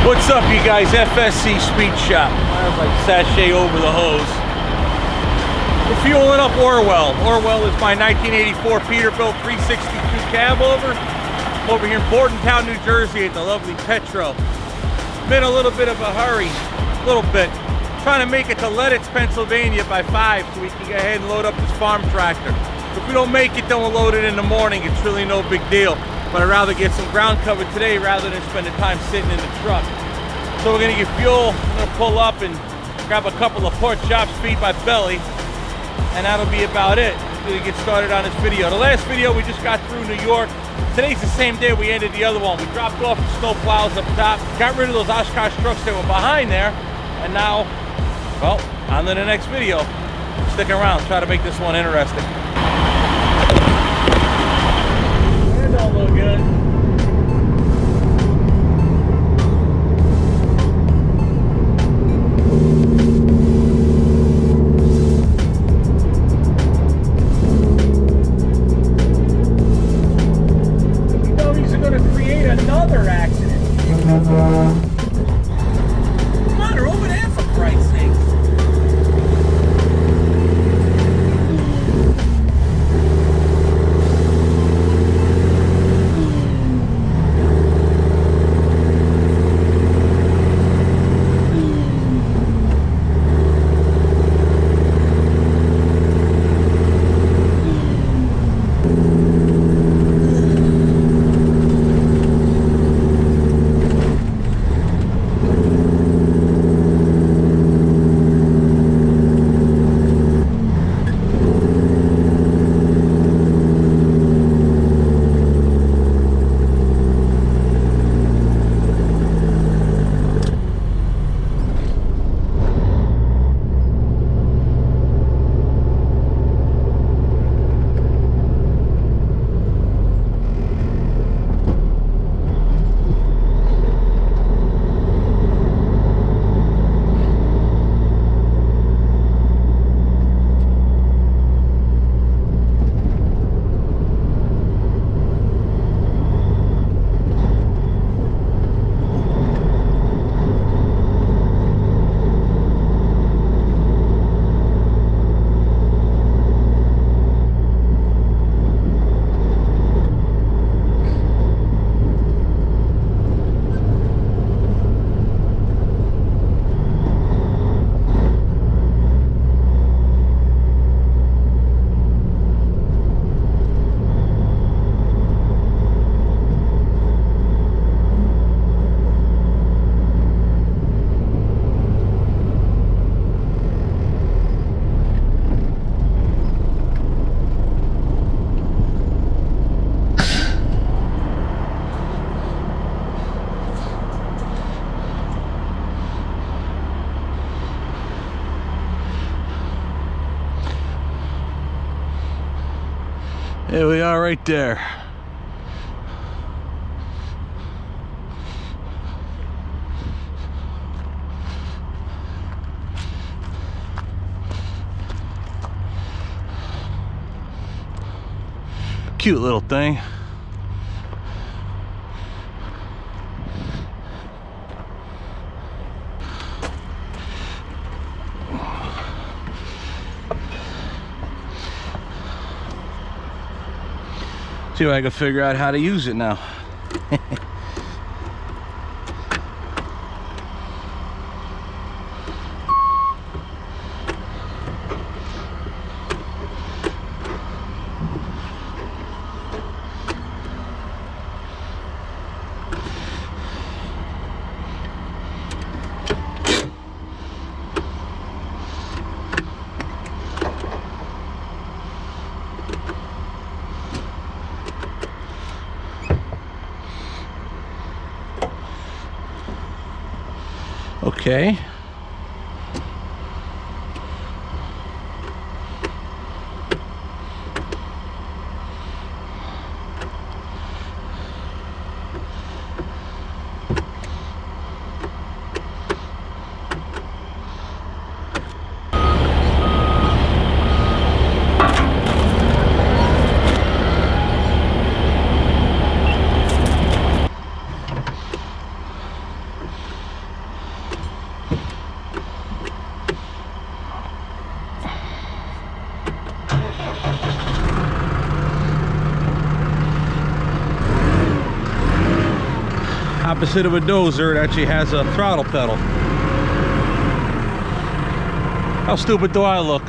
What's up, you guys? FSC Speed Shop. I was like sachet over the hose. We're fueling up Orwell. Orwell is my 1984 Peterbilt 362 cab over here in Bordentown, New Jersey at the lovely Petro. Been a little bit of a hurry, a little bit. Trying to make it to Leaditz, Pennsylvania by 5 so we can go ahead and load up this farm tractor. If we don't make it, then we'll load it in the morning. It's really no big deal. But I'd rather get some ground cover today rather than spend the time sitting in the truck. So we're gonna get fuel, I'm gonna pull up and grab a couple of pork chops, feed my belly, and that'll be about it. We're gonna get started on this video. The last video we just got through New York. Today's the same day we ended the other one. We dropped off the snow plows up top, got rid of those Oshkosh trucks that were behind there, and now, well, on to the next video. Stick around, try to make this one interesting. That don't look good. Another accident. Come on, they're over there for Christ's sake. Here we are right there. Cute little thing. See if I can figure out how to use it now. Okay. Opposite of a dozer, it actually has a throttle pedal. How stupid do I look?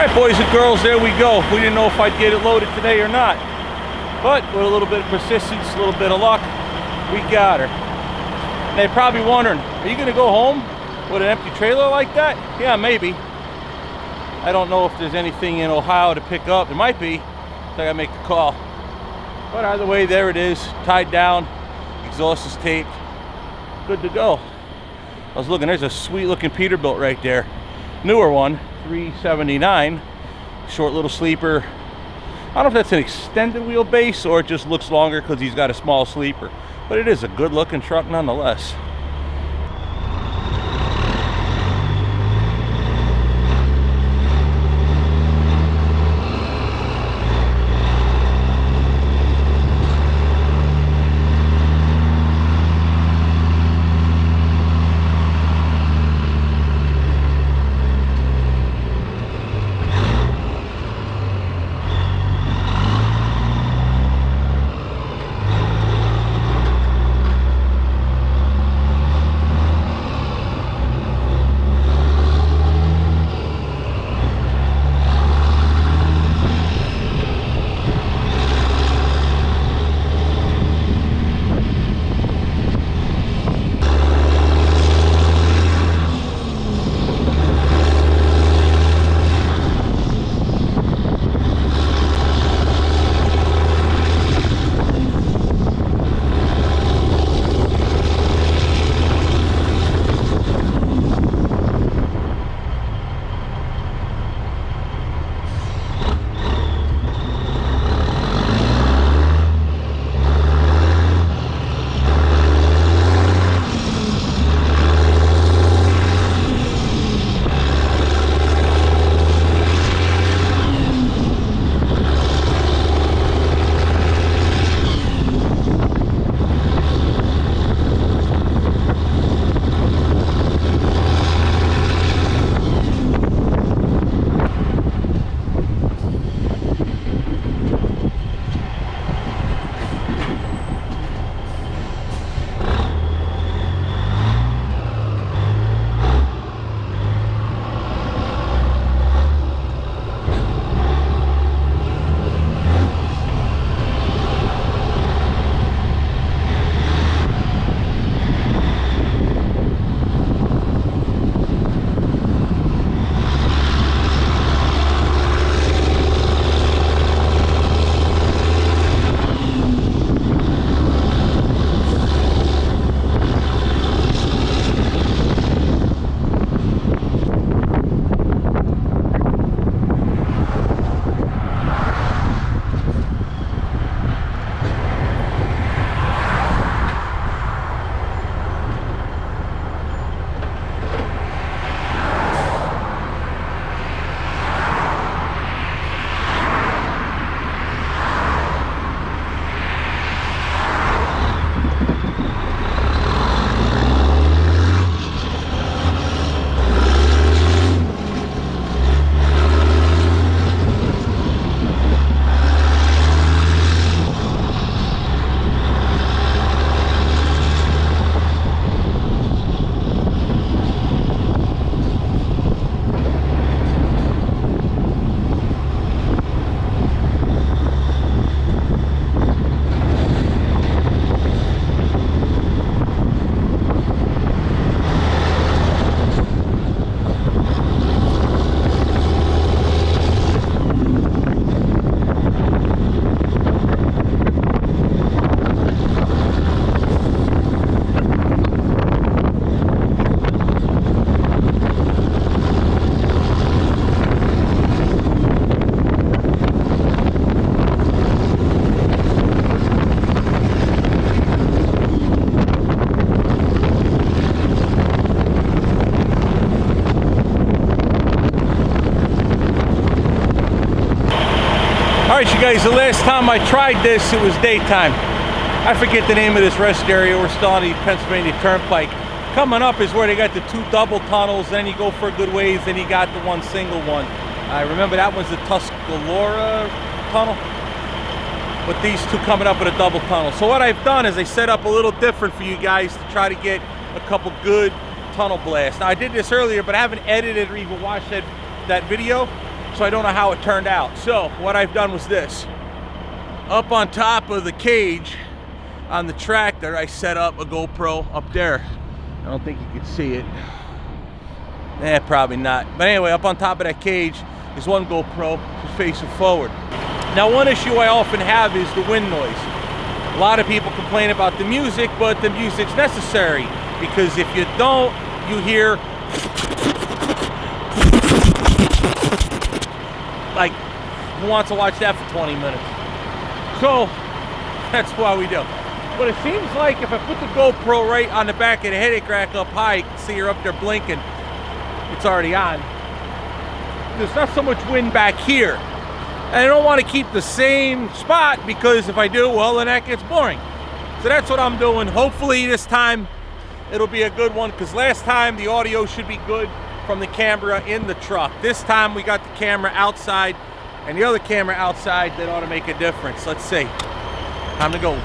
All right, boys and girls, there we go. We didn't know if I'd get it loaded today or not, but with a little bit of persistence, a little bit of luck, we got her. And they're probably wondering, are you gonna go home with an empty trailer like that? Yeah, maybe. I don't know if there's anything in Ohio to pick up. There might be, so I gotta make the call. But either way, there it is, tied down, exhaust is taped, good to go. I was looking, there's a sweet looking Peterbilt right there. Newer one, 379, short little sleeper. I don't know if that's an extended wheelbase or it just looks longer because he's got a small sleeper, but it is a good looking truck nonetheless. All right, you guys, the last time I tried this, it was daytime. I forget the name of this rest area. We're still on the Pennsylvania Turnpike. Coming up is where they got the two double tunnels, then you go for a good ways, then you got the one single one. I remember that was the Tuscarora tunnel, but these two coming up with a double tunnel. So what I've done is I set up a little different for you guys to try to get a couple good tunnel blasts. Now I did this earlier, but I haven't edited or even watched that video. so I don't know how it turned out. So what I've done was this. Up on top of the cage on the tractor, I set up a GoPro up there. I don't think you can see it. Probably not. But anyway, up on top of that cage is one GoPro just facing forward. Now, one issue I often have is the wind noise. A lot of people complain about the music, but the music's necessary, because if you don't, you hear like, who wants to watch that for 20 minutes? So that's why we do. But it seems like if I put the GoPro right on the back of the headache rack up high, you can see her up there blinking. It's already on. There's not so much wind back here. And I don't want to keep the same spot, because if I do, well, then that gets boring. So that's what I'm doing. Hopefully this time it'll be a good one, because last time the audio should be good from the camera in the truck. This time we got the camera outside and the other camera outside. That ought to make a difference. Let's see. Time to go.